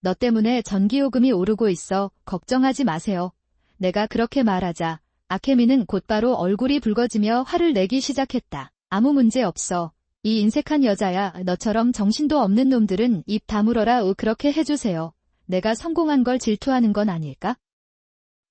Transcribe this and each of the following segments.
너 때문에 전기요금이 오르고 있어. 걱정하지 마세요. 내가 그렇게 말하자 아케미는 곧바로 얼굴이 붉어지며 화를 내기 시작했다. 아무 문제 없어. 이 인색한 여자야. 너처럼 정신도 없는 놈들은 입 다물어라. 그렇게 해주세요. 내가 성공한 걸 질투하는 건 아닐까?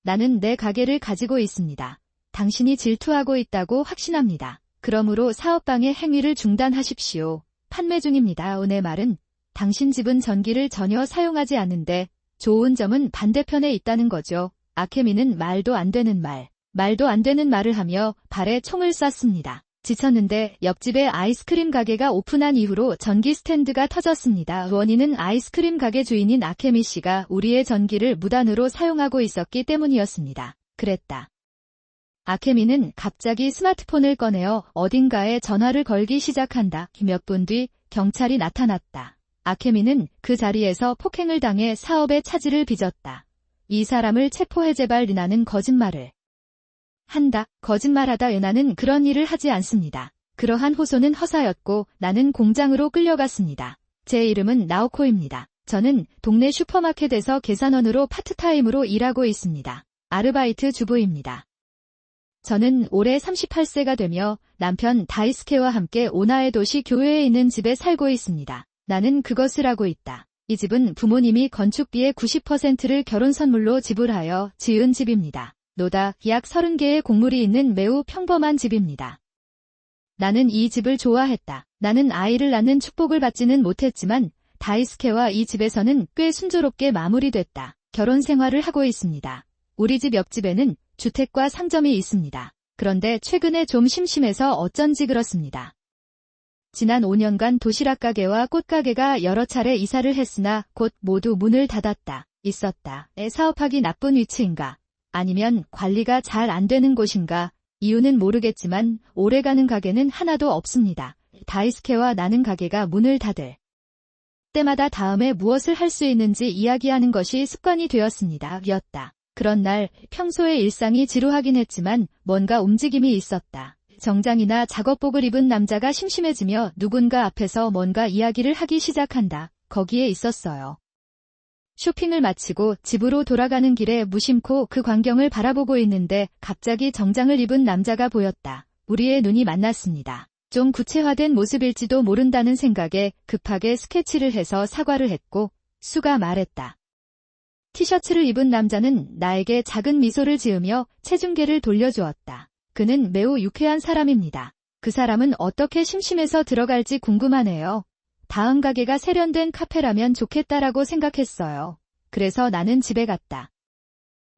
나는 내 가게를 가지고 있습니다. 당신이 질투하고 있다고 확신합니다. 그러므로 사업방해 행위를 중단하십시오. 판매 중입니다. 내 말은 당신 집은 전기를 전혀 사용하지 않는데 좋은 점은 반대편에 있다는 거죠. 아케미는 말도 안 되는 말을 하며 발에 총을 쐈습니다. 지쳤는데 옆집에 아이스크림 가게가 오픈한 이후로 전기 스탠드가 터졌습니다. 원인은 아이스크림 가게 주인인 아케미 씨가 우리의 전기를 무단으로 사용하고 있었기 때문이었습니다. 그랬다. 아케미는 갑자기 스마트폰을 꺼내어 어딘가에 전화를 걸기 시작한다. 몇 분 뒤 경찰이 나타났다. 아케미는 그 자리에서 폭행을 당해 사업의 차질을 빚었다. 이 사람을 체포해 제발. 나는 거짓말을 한다. 거짓말하다. 나는 그런 일을 하지 않습니다. 그러한 호소는 허사였고 나는 공장으로 끌려갔습니다. 제 이름은 나오코입니다. 저는 동네 슈퍼마켓에서 계산원으로 파트타임으로 일하고 있습니다. 아르바이트 주부입니다. 저는 올해 38세가 되며 남편 다이스케와 함께 오나에 도시 교외에 있는 집에 살고 있습니다. 나는 그것을 하고 있다. 이 집은 부모님이 건축비의 90%를 결혼 선물로 지불하여 지은 집입니다. 노다 약 30개의 곡물이 있는 매우 평범한 집입니다. 나는 이 집을 좋아했다. 나는 아이를 낳는 축복을 받지는 못했지만 다이스케와 이 집에서는 꽤 순조롭게 마무리됐다. 결혼 생활을 하고 있습니다. 우리 집 옆집에는 주택과 상점이 있습니다. 그런데 최근에 좀 심심해서 어쩐지 그렇습니다. 지난 5년간 도시락 가게와 꽃가게가 여러 차례 이사를 했으나 곧 모두 문을 닫았다. 있었다. 사업하기 나쁜 위치인가? 아니면 관리가 잘 안 되는 곳인가? 이유는 모르겠지만 오래가는 가게는 하나도 없습니다. 다이스케와 나는 가게가 문을 닫을 때마다 다음에 무엇을 할 수 있는지 이야기하는 것이 습관이 되었습니다. 였다. 그런 날 평소의 일상이 지루하긴 했지만 뭔가 움직임이 있었다. 정장이나 작업복을 입은 남자가 심심해지며 누군가 앞에서 뭔가 이야기를 하기 시작한다. 거기에 있었어요. 쇼핑을 마치고 집으로 돌아가는 길에 무심코 그 광경을 바라보고 있는데 갑자기 정장을 입은 남자가 보였다. 우리의 눈이 만났습니다. 좀 구체화된 모습일지도 모른다는 생각에 급하게 스케치를 해서 사과를 했고 수가 말했다. 티셔츠를 입은 남자는 나에게 작은 미소를 지으며 체중계를 돌려주었다. 그는 매우 유쾌한 사람입니다. 그 사람은 어떻게 심심해서 들어갈지 궁금하네요. 다음 가게가 세련된 카페라면 좋겠다라고 생각했어요. 그래서 나는 집에 갔다.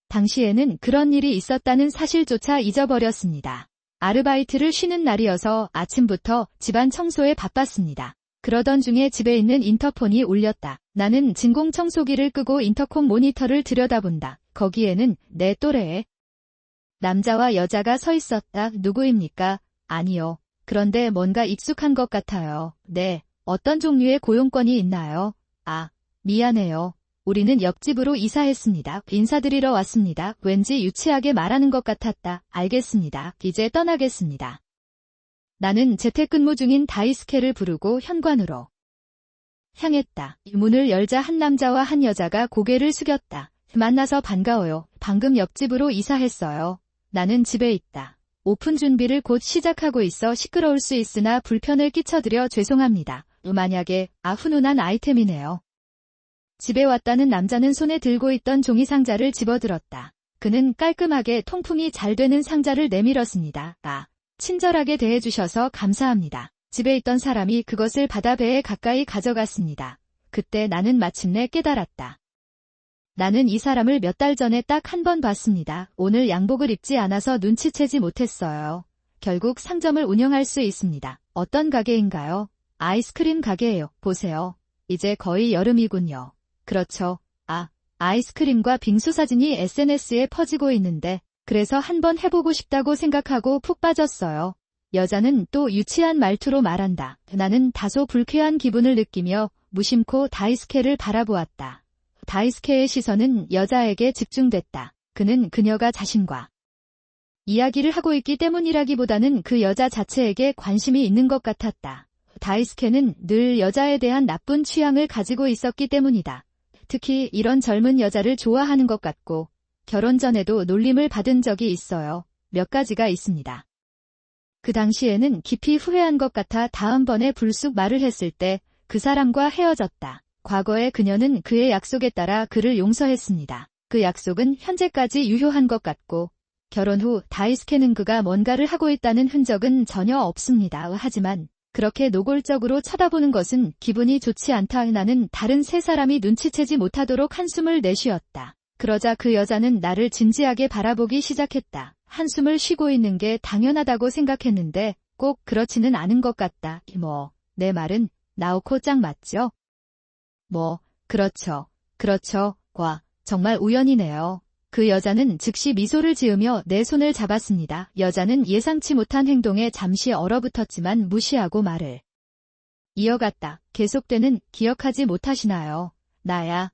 당시에는 그런 일이 있었다는 사실조차 잊어버렸습니다. 아르바이트를 쉬는 날이어서 아침부터 집안 청소에 바빴습니다. 그러던 중에 집에 있는 인터폰이 울렸다. 나는 진공청소기를 끄고 인터콤 모니터를 들여다본다. 거기에는 내 또래의 남자와 여자가 서 있었다. 누구입니까? 아니요. 그런데 뭔가 익숙한 것 같아요. 네. 어떤 종류의 고용권이 있나요? 아, 미안해요. 우리는 옆집으로 이사했습니다. 인사드리러 왔습니다. 왠지 유치하게 말하는 것 같았다. 알겠습니다. 이제 떠나겠습니다. 나는 재택근무 중인 다이스케를 부르고 현관으로 향했다. 문을 열자 한 남자와 한 여자가 고개를 숙였다. 만나서 반가워요. 방금 옆집으로 이사했어요. 나는 집에 있다. 오픈 준비를 곧 시작하고 있어 시끄러울 수 있으나 불편을 끼쳐드려 죄송합니다. 만약에 훈훈한 아이템이네요. 집에 왔다는 남자는 손에 들고 있던 종이 상자를 집어들었다. 그는 깔끔하게 통풍이 잘 되는 상자를 내밀었습니다. 친절하게 대해주셔서 감사합니다. 집에 있던 사람이 그것을 받아 배에 가까이 가져갔습니다. 그때 나는 마침내 깨달았다. 나는 이 사람을 몇 달 전에 딱 한 번 봤습니다. 오늘 양복을 입지 않아서 눈치채지 못했어요. 결국 상점을 운영할 수 있습니다. 어떤 가게인가요? 아이스크림 가게예요. 보세요. 이제 거의 여름이군요. 그렇죠. 아이스크림과 빙수 사진이 SNS에 퍼지고 있는데 그래서 한번 해보고 싶다고 생각하고 푹 빠졌어요. 여자는 또 유치한 말투로 말한다. 나는 다소 불쾌한 기분을 느끼며 무심코 다이스케를 바라보았다. 다이스케의 시선은 여자에게 집중됐다. 그는 그녀가 자신과 이야기를 하고 있기 때문이라기보다는 그 여자 자체에게 관심이 있는 것 같았다. 다이스케는 늘 여자에 대한 나쁜 취향을 가지고 있었기 때문이다. 특히 이런 젊은 여자를 좋아하는 것 같고 결혼 전에도 놀림을 받은 적이 있어요. 몇 가지가 있습니다. 그 당시에는 깊이 후회한 것 같아 다음번에 불쑥 말을 했을 때 그 사람과 헤어졌다. 과거에 그녀는 그의 약속에 따라 그를 용서했습니다. 그 약속은 현재까지 유효한 것 같고 결혼 후 다이스케는 그가 뭔가를 하고 있다는 흔적은 전혀 없습니다. 하지만 그렇게 노골적으로 쳐다보는 것은 기분이 좋지 않다. 나는 다른 세 사람이 눈치채지 못하도록 한숨을 내쉬었다. 그러자 그 여자는 나를 진지하게 바라보기 시작했다. 한숨을 쉬고 있는 게 당연하다고 생각했는데 꼭 그렇지는 않은 것 같다. 내 말은 나오코 짱 맞죠? 그렇죠. 정말 우연이네요. 그 여자는 즉시 미소를 지으며 내 손을 잡았습니다. 여자는 예상치 못한 행동에 잠시 얼어붙었지만 무시하고 말을 이어갔다. 계속되는 기억하지 못하시나요? 나야.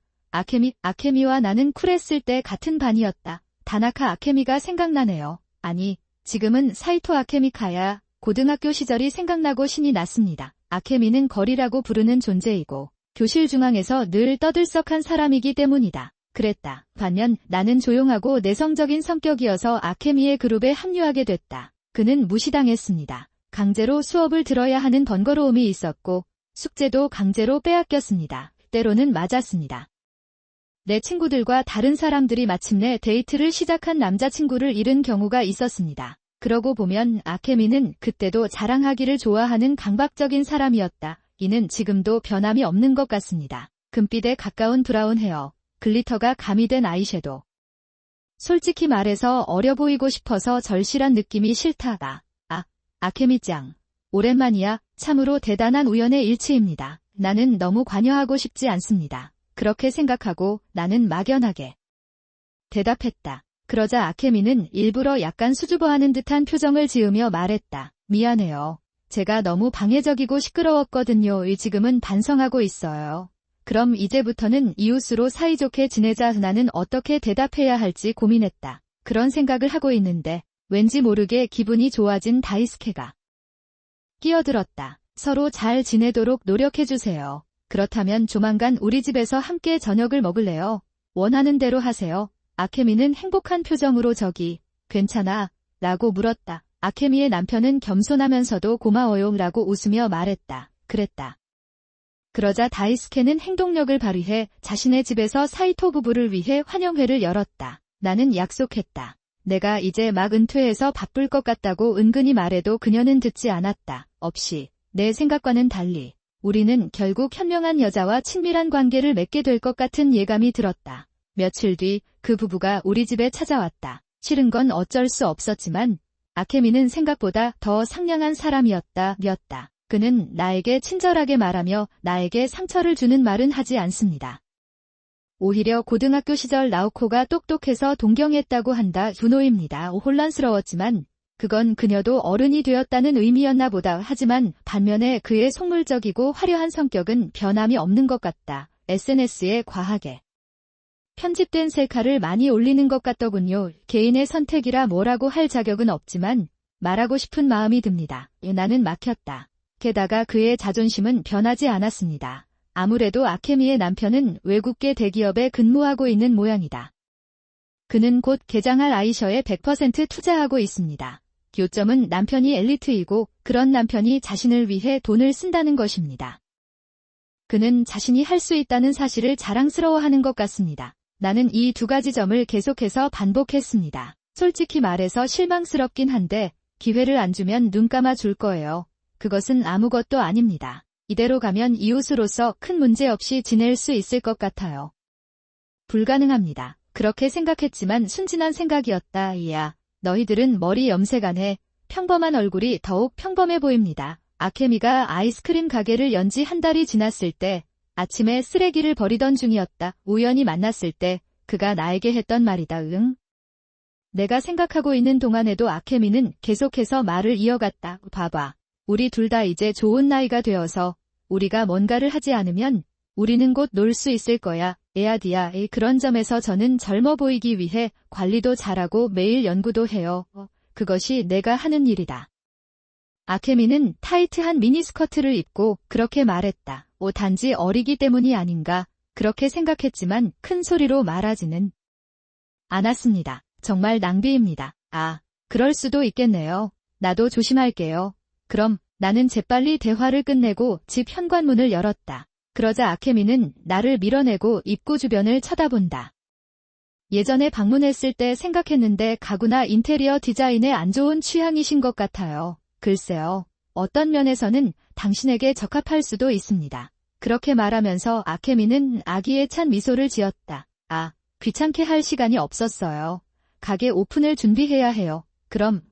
아케미와 나는 쿨했을 때 같은 반이었다. 다나카 아케미가 생각나네요. 아니, 지금은 사이토 아케미카야. 고등학교 시절이 생각나고 신이 났습니다. 아케미는 거리라고 부르는 존재이고 교실 중앙에서 늘 떠들썩한 사람이기 때문이다. 그랬다. 반면 나는 조용하고 내성적인 성격이어서 아케미의 그룹에 합류하게 됐다. 그는 무시당했습니다. 강제로 수업을 들어야 하는 번거로움이 있었고 숙제도 강제로 빼앗겼습니다. 때로는 맞았습니다. 내 친구들과 다른 사람들이 마침내 데이트를 시작한 남자친구를 잃은 경우가 있었습니다. 그러고 보면 아케미는 그때도 자랑하기를 좋아하는 강박적인 사람이었다. 이는 지금도 변함이 없는 것 같습니다. 금빛에 가까운 브라운 헤어, 글리터가 가미된 아이섀도우. 솔직히 말해서 어려 보이고 싶어서 절실한 느낌이 싫다가. 아케미짱. 오랜만이야. 참으로 대단한 우연의 일치입니다. 나는 너무 관여하고 싶지 않습니다. 그렇게 생각하고 나는 막연하게 대답했다. 그러자 아케미는 일부러 약간 수줍어하는 듯한 표정을 지으며 말했다. 미안해요. 제가 너무 방해적이고 시끄러웠거든요. 지금은 반성하고 있어요. 그럼 이제부터는 이웃으로 사이좋게 지내자. 나는 어떻게 대답해야 할지 고민했다. 그런 생각을 하고 있는데 왠지 모르게 기분이 좋아진 다이스케가 끼어들었다. 서로 잘 지내도록 노력해주세요. 그렇다면 조만간 우리 집에서 함께 저녁을 먹을래요? 원하는 대로 하세요. 아케미는 행복한 표정으로 괜찮아? 라고 물었다. 아케미의 남편은 겸손하면서도 고마워요 라고 웃으며 말했다. 그랬다. 그러자 다이스케는 행동력을 발휘해 자신의 집에서 사이토 부부를 위해 환영회를 열었다. 나는 약속했다. 내가 이제 막 은퇴해서 바쁠 것 같다고 은근히 말해도 그녀는 듣지 않았다. 없이 내 생각과는 달리 우리는 결국 현명한 여자와 친밀한 관계를 맺게 될 것 같은 예감이 들었다. 며칠 뒤 그 부부가 우리 집에 찾아왔다. 싫은 건 어쩔 수 없었지만 아케미는 생각보다 더 상냥한 사람이었다. 그는 나에게 친절하게 말하며 나에게 상처를 주는 말은 하지 않습니다. 오히려 고등학교 시절 나오코가 똑똑해서 동경했다고 한다. 분호입니다. 혼란스러웠지만 그건 그녀도 어른이 되었다는 의미였나 보다. 하지만 반면에 그의 속물적이고 화려한 성격은 변함이 없는 것 같다. SNS에 과하게 편집된 셀카를 많이 올리는 것 같더군요. 개인의 선택이라 뭐라고 할 자격은 없지만 말하고 싶은 마음이 듭니다. 나는 막혔다. 게다가 그의 자존심은 변하지 않았습니다. 아무래도 아케미의 남편은 외국계 대기업에 근무하고 있는 모양이다. 그는 곧 개장할 아이셔에 100% 투자하고 있습니다. 교점은 남편이 엘리트이고 그런 남편이 자신을 위해 돈을 쓴다는 것입니다. 그는 자신이 할 수 있다는 사실을 자랑스러워하는 것 같습니다. 나는 이 두 가지 점을 계속해서 반복했습니다. 솔직히 말해서 실망스럽긴 한데 기회를 안 주면 눈 감아 줄 거예요. 그것은 아무것도 아닙니다. 이대로 가면 이웃으로서 큰 문제 없이 지낼 수 있을 것 같아요. 불가능합니다. 그렇게 생각했지만 순진한 생각이었다. 이야, 너희들은 머리 염색 안 해. 평범한 얼굴이 더욱 평범해 보입니다. 아케미가 아이스크림 가게를 연 지 한 달이 지났을 때 아침에 쓰레기를 버리던 중이었다. 우연히 만났을 때 그가 나에게 했던 말이다. 응? 내가 생각하고 있는 동안에도 아케미는 계속해서 말을 이어갔다. 봐봐. 우리 둘 다 이제 좋은 나이가 되어서 우리가 뭔가를 하지 않으면 우리는 곧 놀 수 있을 거야. 에아디야. 그런 점에서 저는 젊어 보이기 위해 관리도 잘하고 매일 연구도 해요. 그것이 내가 하는 일이다. 아케미는 타이트한 미니스커트를 입고 그렇게 말했다. 단지 어리기 때문이 아닌가. 그렇게 생각했지만 큰 소리로 말하지는 않았습니다. 정말 낭비입니다. 아, 그럴 수도 있겠네요. 나도 조심할게요. 그럼 나는 재빨리 대화를 끝내고 집 현관문을 열었다. 그러자 아케미는 나를 밀어내고 입구 주변을 쳐다본다. 예전에 방문했을 때 생각했는데 가구나 인테리어 디자인에 안 좋은 취향이신 것 같아요. 글쎄요. 어떤 면에서는 당신에게 적합할 수도 있습니다. 그렇게 말하면서 아케미는 아기에 찬 미소를 지었다. 아, 귀찮게 할 시간이 없었어요. 가게 오픈을 준비해야 해요. 그럼.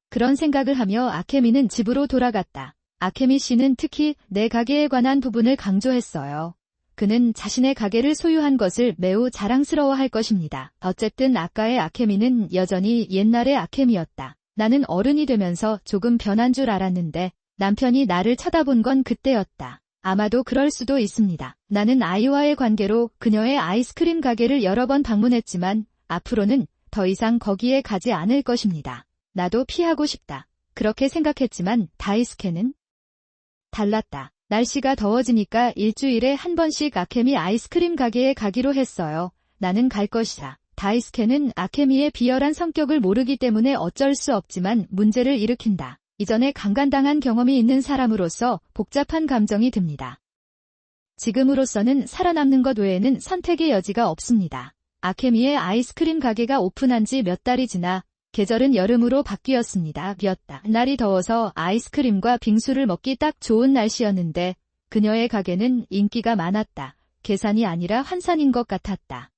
그런 생각을 하며 아케미는 집으로 돌아갔다. 아케미 씨는 특히 내 가게에 관한 부분을 강조했어요. 그는 자신의 가게를 소유한 것을 매우 자랑스러워할 것입니다. 어쨌든 아까의 아케미는 여전히 옛날의 아케미였다. 나는 어른이 되면서 조금 변한 줄 알았는데 남편이 나를 쳐다본 건 그때였다. 아마도 그럴 수도 있습니다. 나는 아이와의 관계로 그녀의 아이스크림 가게를 여러 번 방문했지만 앞으로는 더 이상 거기에 가지 않을 것입니다. 나도 피하고 싶다. 그렇게 생각했지만 다이스케는 달랐다. 날씨가 더워지니까 일주일에 한 번씩 아케미 아이스크림 가게에 가기로 했어요. 나는 갈 것이다. 다이스케는 아케미의 비열한 성격을 모르기 때문에 어쩔 수 없지만 문제를 일으킨다. 이전에 강간당한 경험이 있는 사람으로서 복잡한 감정이 듭니다. 지금으로서는 살아남는 것 외에는 선택의 여지가 없습니다. 아케미의 아이스크림 가게가 오픈한 지 몇 달이 지나 계절은 여름으로 바뀌었습니다. 날이 더워서 아이스크림과 빙수를 먹기 딱 좋은 날씨였는데 그녀의 가게는 인기가 많았다. 계산이 아니라 환산인 것 같았다.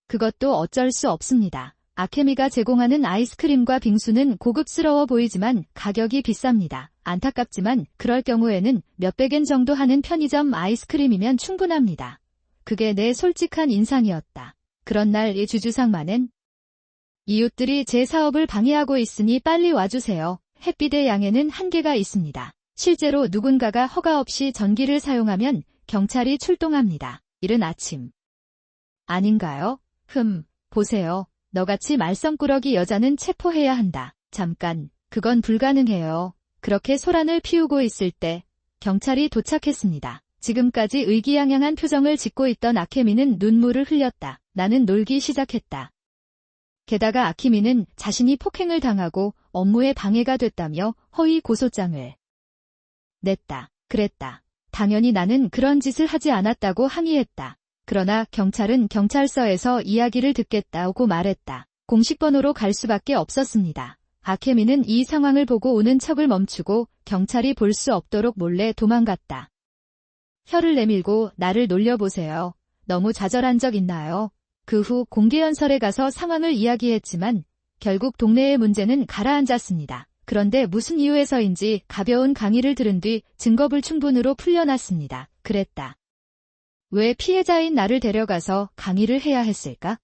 그것도 어쩔 수 없습니다. 아케미가 제공하는 아이스크림과 빙수는 고급스러워 보이지만 가격이 비쌉니다. 안타깝지만 그럴 경우에는 몇백엔 정도 하는 편의점 아이스크림이면 충분합니다. 그게 내 솔직한 인상이었다. 그런 날 이 주주상만은 이웃들이 제 사업을 방해하고 있으니 빨리 와주세요. 햇빛의 양에는 한계가 있습니다. 실제로 누군가가 허가 없이 전기를 사용하면 경찰이 출동합니다. 이른 아침. 아닌가요? 보세요. 너같이 말썽꾸러기 여자는 체포해야 한다. 잠깐, 그건 불가능해요. 그렇게 소란을 피우고 있을 때 경찰이 도착했습니다. 지금까지 의기양양한 표정을 짓고 있던 아케미는 눈물을 흘렸다. 나는 놀기 시작했다. 게다가 아케미는 자신이 폭행을 당하고 업무에 방해가 됐다며 허위 고소장을 냈다. 그랬다. 당연히 나는 그런 짓을 하지 않았다고 항의했다. 그러나 경찰은 경찰서에서 이야기를 듣겠다고 말했다. 공식 번호로 갈 수밖에 없었습니다. 아케미는 이 상황을 보고 오는 척을 멈추고 경찰이 볼 수 없도록 몰래 도망갔다. 혀를 내밀고 나를 놀려보세요. 너무 좌절한 적 있나요? 그 후 공개연설에 가서 상황을 이야기했지만 결국 동네의 문제는 가라앉았습니다. 그런데 무슨 이유에서인지 가벼운 강의를 들은 뒤 증거불충분으로 풀려났습니다. 그랬다. 왜 피해자인 나를 데려가서 강의를 해야 했을까?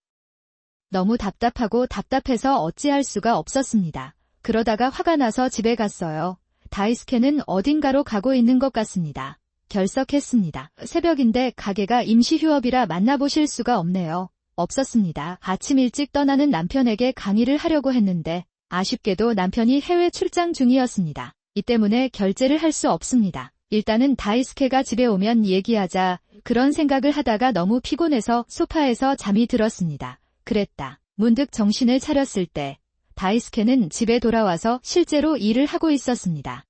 너무 답답하고 답답해서 어찌할 수가 없었습니다. 그러다가 화가 나서 집에 갔어요. 다이스케는 어딘가로 가고 있는 것 같습니다. 결석했습니다. 새벽인데 가게가 임시휴업이라 만나보실 수가 없네요. 없었습니다. 아침 일찍 떠나는 남편에게 강의를 하려고 했는데 아쉽게도 남편이 해외 출장 중이었습니다. 이 때문에 결제를 할 수 없습니다. 일단은 다이스케가 집에 오면 얘기하자. 그런 생각을 하다가 너무 피곤해서 소파에서 잠이 들었습니다. 그랬다. 문득 정신을 차렸을 때 다이스케는 집에 돌아와서 실제로 일을 하고 있었습니다.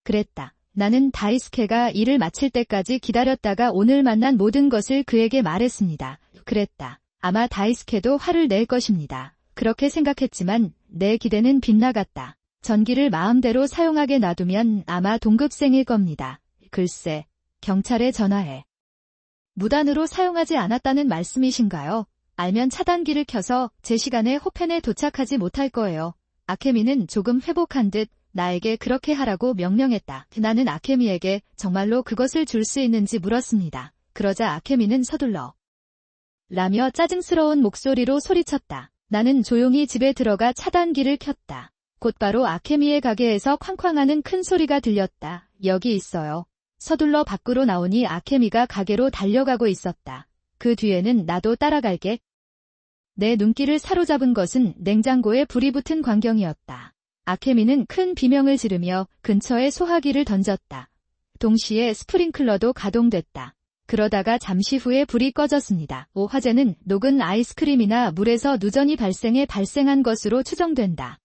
그랬다. 나는 다이스케가 일을 마칠 때까지 기다렸다가 오늘 만난 모든 것을 그에게 말했습니다. 그랬다. 아마 다이스케도 화를 낼 것입니다. 그렇게 생각했지만 내 기대는 빗나갔다. 전기를 마음대로 사용하게 놔두면 아마 동급생일 겁니다. 글쎄, 경찰에 전화해. 무단으로 사용하지 않았다는 말씀이신가요? 알면 차단기를 켜서 제 시간에 호펜에 도착하지 못할 거예요. 아케미는 조금 회복한 듯 나에게 그렇게 하라고 명령했다. 나는 아케미에게 정말로 그것을 줄 수 있는지 물었습니다. 그러자 아케미는 서둘러 라며 짜증스러운 목소리로 소리쳤다. 나는 조용히 집에 들어가 차단기를 켰다. 곧바로 아케미의 가게에서 쾅쾅하는 큰 소리가 들렸다. 여기 있어요. 서둘러 밖으로 나오니 아케미가 가게로 달려가고 있었다. 그 뒤에는 나도 따라갈게. 내 눈길을 사로잡은 것은 냉장고에 불이 붙은 광경이었다. 아케미는 큰 비명을 지르며 근처에 소화기를 던졌다. 동시에 스프링클러도 가동됐다. 그러다가 잠시 후에 불이 꺼졌습니다. 화재는 녹은 아이스크림이나 물에서 누전이 발생한 것으로 추정된다.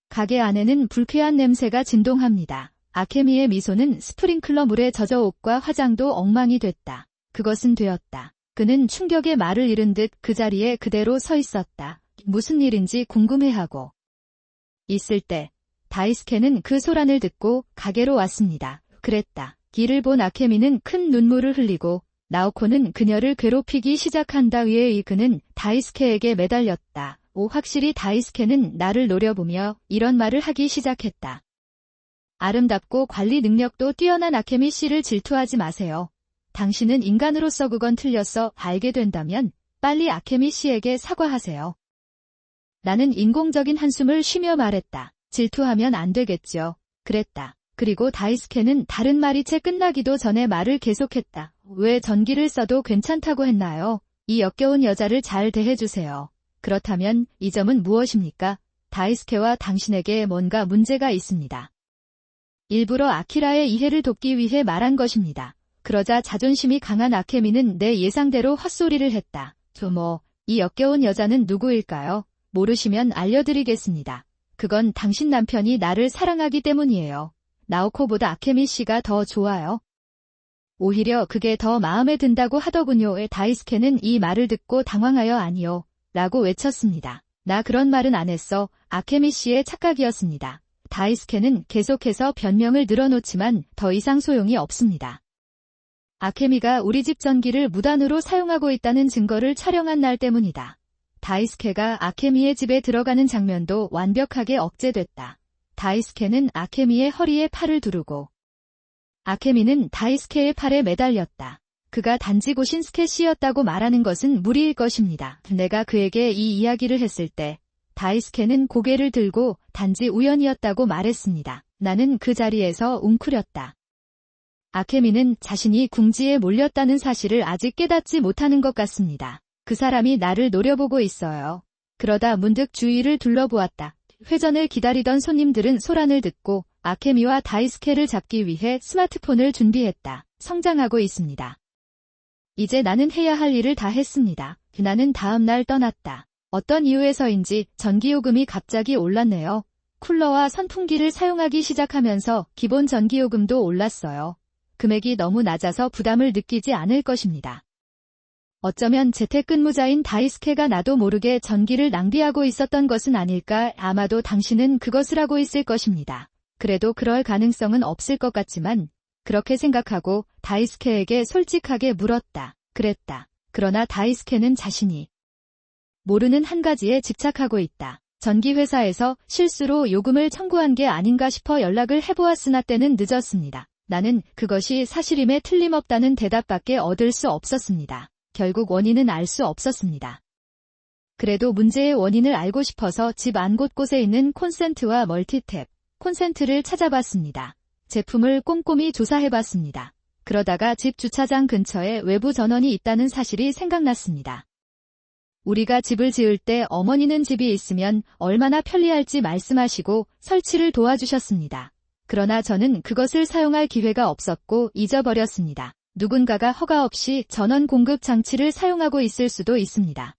가게 안에는 불쾌한 냄새가 진동합니다. 아케미의 미소는 스프링클러 물에 젖어 옷과 화장도 엉망이 됐다. 그것은 되었다. 그는 충격에 말을 잃은 듯 그 자리에 그대로 서 있었다. 무슨 일인지 궁금해하고 있을 때 다이스케는 그 소란을 듣고 가게로 왔습니다. 그랬다. 이를 본 아케미는 큰 눈물을 흘리고 나오코는 그녀를 괴롭히기 시작한다. 위에 그는 다이스케에게 매달렸다. 확실히 다이스케는 나를 노려보며 이런 말을 하기 시작했다. 아름답고 관리 능력도 뛰어난 아케미 씨를 질투하지 마세요. 당신은 인간으로서 그건 틀렸어. 알게 된다면 빨리 아케미 씨에게 사과하세요. 나는 인공적인 한숨을 쉬며 말했다. 질투하면 안 되겠죠. 그랬다. 그리고 다이스케는 다른 말이 채 끝나기도 전에 말을 계속했다. 왜 전기를 써도 괜찮다고 했나요? 이 역겨운 여자를 잘 대해주세요. 그렇다면 이 점은 무엇입니까? 다이스케와 당신에게 뭔가 문제가 있습니다. 일부러 아키라의 이해를 돕기 위해 말한 것입니다. 그러자 자존심이 강한 아케미는 내 예상대로 헛소리를 했다. 이 역겨운 여자는 누구일까요? 모르시면 알려드리겠습니다. 그건 당신 남편이 나를 사랑하기 때문이에요. 나오코보다 아케미 씨가 더 좋아요. 오히려 그게 더 마음에 든다고 하더군요. 다이스케는 이 말을 듣고 당황하여 아니요. 라고 외쳤습니다. 나 그런 말은 안 했어. 아케미 씨의 착각이었습니다. 다이스케는 계속해서 변명을 늘어놓지만 더 이상 소용이 없습니다. 아케미가 우리 집 전기를 무단으로 사용하고 있다는 증거를 촬영한 날 때문이다. 다이스케가 아케미의 집에 들어가는 장면도 완벽하게 억제됐다. 다이스케는 아케미의 허리에 팔을 두르고 아케미는 다이스케의 팔에 매달렸다. 그가 단지 고신스케 씨였다고 말하는 것은 무리일 것입니다. 내가 그에게 이 이야기를 했을 때 다이스케는 고개를 들고 단지 우연이었다고 말했습니다. 나는 그 자리에서 웅크렸다. 아케미는 자신이 궁지에 몰렸다는 사실을 아직 깨닫지 못하는 것 같습니다. 그 사람이 나를 노려보고 있어요. 그러다 문득 주위를 둘러보았다. 회전을 기다리던 손님들은 소란을 듣고 아케미와 다이스케를 잡기 위해 스마트폰을 준비했다. 성장하고 있습니다. 이제 나는 해야 할 일을 다 했습니다. 나는 다음 날 떠났다. 어떤 이유에서인지 전기요금이 갑자기 올랐네요. 쿨러와 선풍기를 사용하기 시작하면서 기본 전기요금도 올랐어요. 금액이 너무 낮아서 부담을 느끼지 않을 것입니다. 어쩌면 재택근무자인 다이스케가 나도 모르게 전기를 낭비하고 있었던 것은 아닐까. 아마도 당신은 그것을 하고 있을 것입니다. 그래도 그럴 가능성은 없을 것 같지만 그렇게 생각하고 다이스케에게 솔직하게 물었다. 그랬다. 그러나 다이스케는 자신이 모르는 한 가지에 집착하고 있다. 전기회사에서 실수로 요금을 청구한 게 아닌가 싶어 연락을 해보았으나 때는 늦었습니다. 나는 그것이 사실임에 틀림없다는 대답밖에 얻을 수 없었습니다. 결국 원인은 알 수 없었습니다. 그래도 문제의 원인을 알고 싶어서 집 안 곳곳에 있는 콘센트와 멀티탭, 콘센트를 찾아봤습니다. 제품을 꼼꼼히 조사해봤습니다. 그러다가 집 주차장 근처에 외부 전원이 있다는 사실이 생각났습니다. 우리가 집을 지을 때 어머니는 집이 있으면 얼마나 편리할지 말씀하시고 설치를 도와주셨습니다. 그러나 저는 그것을 사용할 기회가 없었고 잊어버렸습니다. 누군가가 허가 없이 전원 공급 장치를 사용하고 있을 수도 있습니다.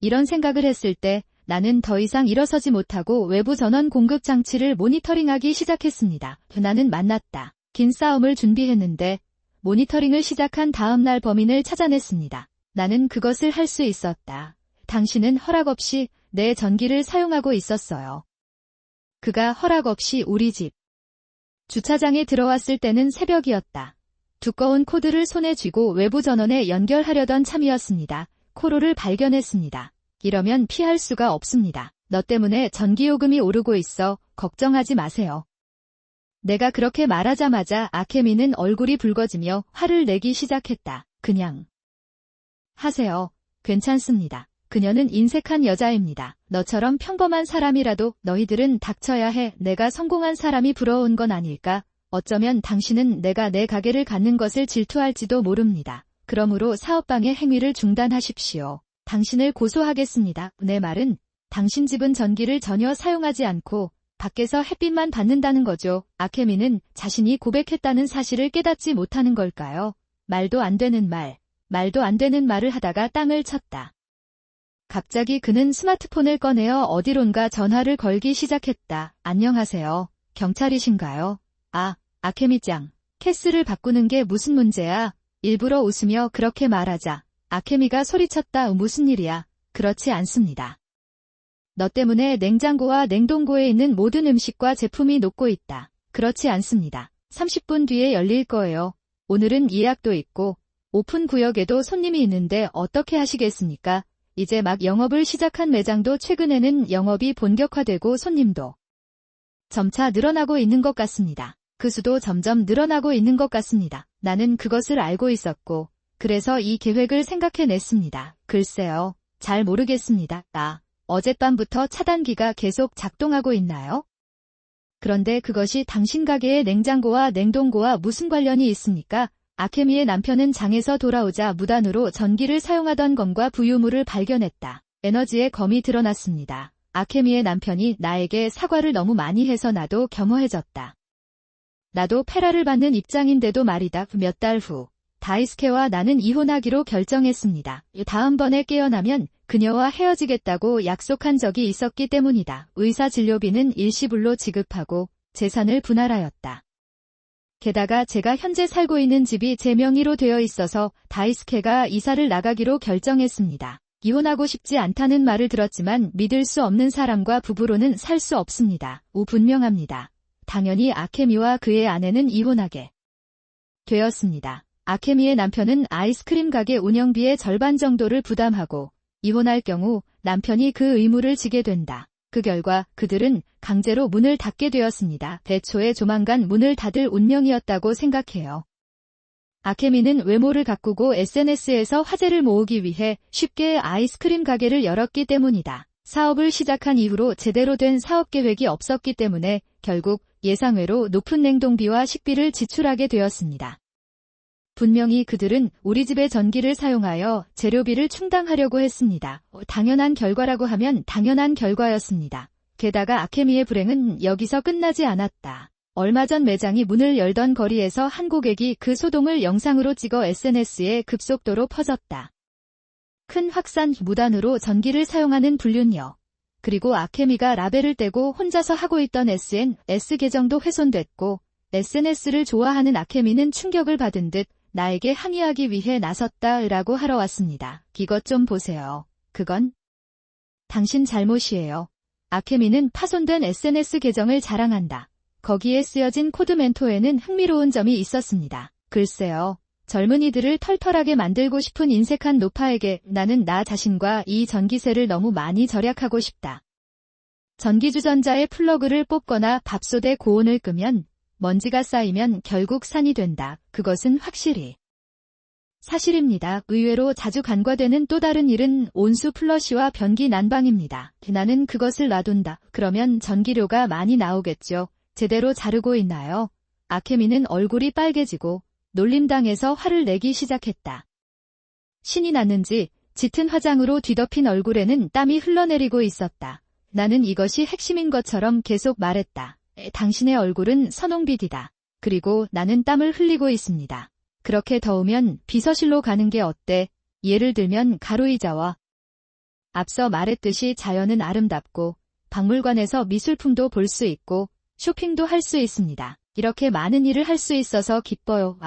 이런 생각을 했을 때 나는 더 이상 일어서지 못하고 외부 전원 공급 장치를 모니터링하기 시작했습니다. 나는 만났다. 긴 싸움을 준비했는데 모니터링을 시작한 다음 날 범인을 찾아냈습니다. 나는 그것을 할 수 있었다. 당신은 허락 없이 내 전기를 사용하고 있었어요. 그가 허락 없이 우리 집 주차장에 들어왔을 때는 새벽이었다. 두꺼운 코드를 손에 쥐고 외부 전원에 연결하려던 참이었습니다. 코로를 발견했습니다. 이러면 피할 수가 없습니다. 너 때문에 전기요금이 오르고 있어. 걱정하지 마세요. 내가 그렇게 말하자마자 아케미는 얼굴이 붉어지며 화를 내기 시작했다. 그냥 하세요. 괜찮습니다. 그녀는 인색한 여자입니다. 너처럼 평범한 사람이라도 너희들은 닥쳐야 해. 내가 성공한 사람이 부러운 건 아닐까? 어쩌면 당신은 내가 내 가게를 갖는 것을 질투할지도 모릅니다. 그러므로 사업방해 행위를 중단하십시오. 당신을 고소하겠습니다. 내 말은 당신 집은 전기를 전혀 사용하지 않고 밖에서 햇빛만 받는다는 거죠. 아케미는 자신이 고백했다는 사실을 깨닫지 못하는 걸까요? 말도 안 되는 말, 말도 안 되는 말을 하다가 땅을 쳤다. 갑자기 그는 스마트폰을 꺼내어 어디론가 전화를 걸기 시작했다. 안녕하세요. 경찰이신가요? 아, 아케미짱. 캐스를 바꾸는 게 무슨 문제야? 일부러 웃으며 그렇게 말하자 아케미가 소리쳤다. 무슨 일이야? 그렇지 않습니다. 너 때문에 냉장고와 냉동고에 있는 모든 음식과 제품이 녹고 있다. 그렇지 않습니다. 30분 뒤에 열릴 거예요. 오늘은 예약도 있고 오픈 구역에도 손님이 있는데 어떻게 하시겠습니까? 이제 막 영업을 시작한 매장도 최근에는 영업이 본격화되고 손님도 점차 늘어나고 있는 것 같습니다. 그 수도 점점 늘어나고 있는 것 같습니다. 나는 그것을 알고 있었고 그래서 이 계획을 생각해냈습니다. 글쎄요. 잘 모르겠습니다. 어젯밤부터 차단기가 계속 작동하고 있나요? 그런데 그것이 당신 가게의 냉장고와 냉동고와 무슨 관련이 있습니까? 아케미의 남편은 장에서 돌아오자 무단으로 전기를 사용하던 검과 부유물을 발견했다. 에너지의 검이 드러났습니다. 아케미의 남편이 나에게 사과를 너무 많이 해서 나도 겸허해졌다. 나도 페라를 받는 입장인데도 말이다. 몇 달 후 다이스케와 나는 이혼하기로 결정했습니다. 다음번에 깨어나면 그녀와 헤어지겠다고 약속한 적이 있었기 때문이다. 의사 진료비는 일시불로 지급하고 재산을 분할하였다. 게다가 제가 현재 살고 있는 집이 제 명의로 되어 있어서 다이스케가 이사를 나가기로 결정했습니다. 이혼하고 싶지 않다는 말을 들었지만 믿을 수 없는 사람과 부부로는 살 수 없습니다. 분명합니다. 당연히 아케미와 그의 아내는 이혼하게 되었습니다. 아케미의 남편은 아이스크림 가게 운영비의 절반 정도를 부담하고 이혼할 경우 남편이 그 의무를 지게 된다. 그 결과 그들은 강제로 문을 닫게 되었습니다. 애초에 조만간 문을 닫을 운명이었다고 생각해요. 아케미는 외모를 가꾸고 SNS에서 화제를 모으기 위해 쉽게 아이스크림 가게를 열었기 때문이다. 사업을 시작한 이후로 제대로 된 사업 계획이 없었기 때문에 결국 예상외로 높은 냉동비와 식비를 지출하게 되었습니다. 분명히 그들은 우리 집의 전기를 사용하여 재료비를 충당하려고 했습니다. 당연한 결과라고 하면 당연한 결과였습니다. 게다가 아케미의 불행은 여기서 끝나지 않았다. 얼마 전 매장이 문을 열던 거리에서 한 고객이 그 소동을 영상으로 찍어 SNS에 급속도로 퍼졌다. 큰 확산, 무단으로 전기를 사용하는 불륜녀. 그리고 아케미가 라벨을 떼고 혼자서 하고 있던 SNS 계정도 훼손됐고 SNS를 좋아하는 아케미는 충격을 받은 듯 나에게 항의하기 위해 나섰다라고 하러 왔습니다. 이것 좀 보세요. 그건 당신 잘못이에요. 아케미는 파손된 SNS 계정을 자랑한다. 거기에 쓰여진 코드 멘토에는 흥미로운 점이 있었습니다. 글쎄요. 젊은이들을 털털하게 만들고 싶은 인색한 노파에게 나는 나 자신과 이 전기세를 너무 많이 절약하고 싶다. 전기주전자의 플러그를 뽑거나 밥솥에 고온을 끄면 먼지가 쌓이면 결국 산이 된다. 그것은 확실히 사실입니다. 의외로 자주 간과되는 또 다른 일은 온수 플러시와 변기 난방입니다. 나는 그것을 놔둔다. 그러면 전기료가 많이 나오겠죠. 제대로 자르고 있나요? 아케미는 얼굴이 빨개지고 놀림당해서 화를 내기 시작했다. 신이 났는지 짙은 화장으로 뒤덮인 얼굴에는 땀이 흘러내리고 있었다. 나는 이것이 핵심인 것처럼 계속 말했다. 당신의 얼굴은 선홍빛이다. 그리고 나는 땀을 흘리고 있습니다. 그렇게 더우면 비서실로 가는 게 어때? 예를 들면 가루의자와. 앞서 말했듯이 자연은 아름답고 박물관에서 미술품도 볼 수 있고 쇼핑도 할 수 있습니다. 이렇게 많은 일을 할 수 있어서 기뻐요.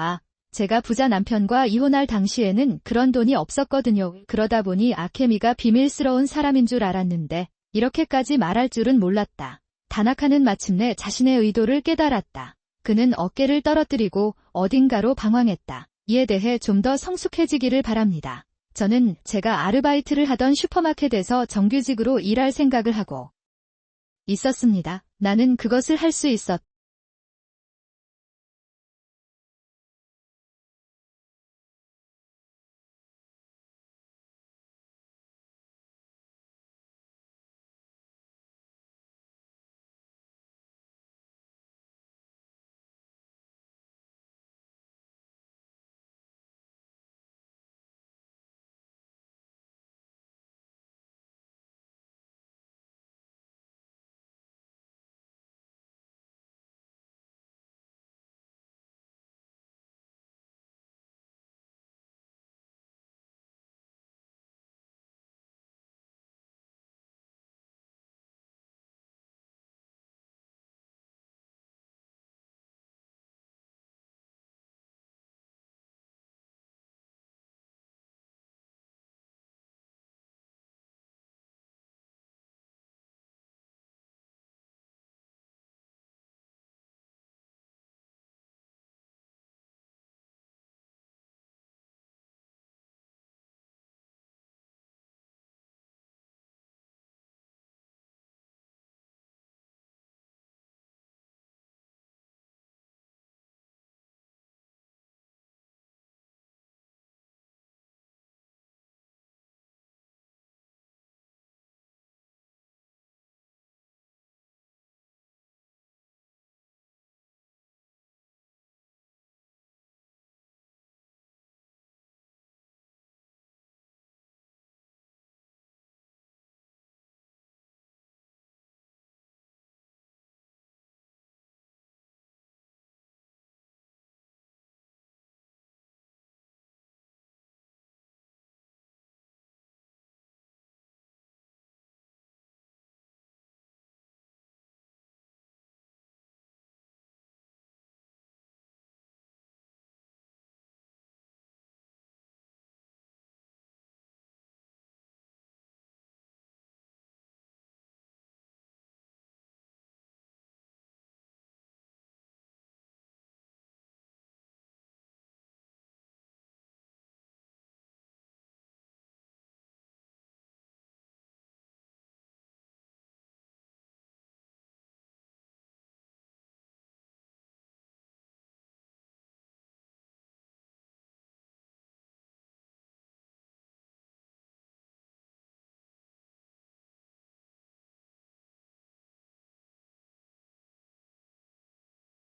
제가 부자 남편과 이혼할 당시에는 그런 돈이 없었거든요. 그러다 보니 아케미가 비밀스러운 사람인 줄 알았는데 이렇게까지 말할 줄은 몰랐다. 다나카는 마침내 자신의 의도를 깨달았다. 그는 어깨를 떨어뜨리고 어딘가로 방황했다. 이에 대해 좀 더 성숙해지기를 바랍니다. 저는 제가 아르바이트를 하던 슈퍼마켓에서 정규직으로 일할 생각을 하고 있었습니다. 나는 그것을 할 수 있었다.